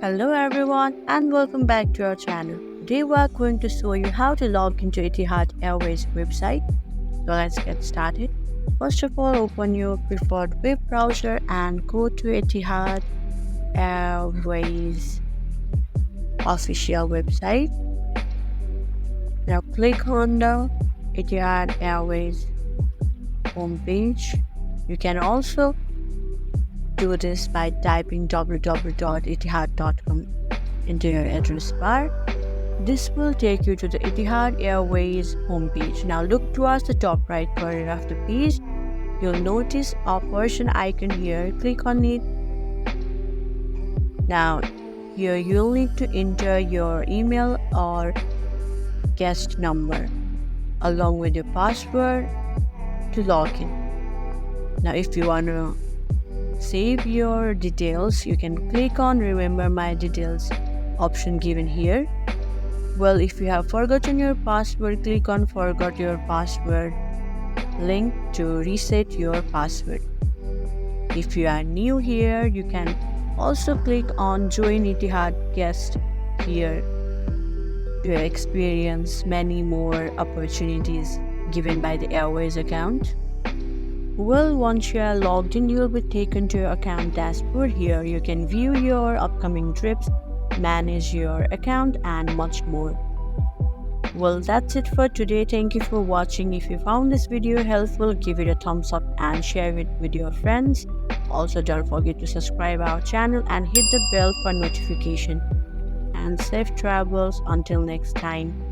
Hello everyone and welcome back to our channel. Today we are going to show you how to log into Etihad Airways website. So let's get started. First of all, open your preferred web browser and go to Etihad Airways official website. Now click on the Etihad Airways homepage. You can also do this by typing www.etihad.com into your address bar. This will take you to the Etihad Airways homepage. Now look towards the top right corner of the page. You'll notice a person icon here. Click on it. Now here you'll need to enter your email or guest number along with your password to log in. Now if you want to save your details, you can click on remember my details option given here. Well, if you have forgotten your password, click on forgot your password link to reset your password. If you are new here, you can also click on join Etihad guest here to experience many more opportunities given by the Airways account. Well, once you are logged in, you will be taken to your account dashboard. Here you can view your upcoming trips, manage your account and much more. Well, that's it for today. Thank you for watching. If you found this video helpful, give it a thumbs up and share it with your friends. Also, don't forget to subscribe our channel and hit the bell for notification. And safe travels until next time.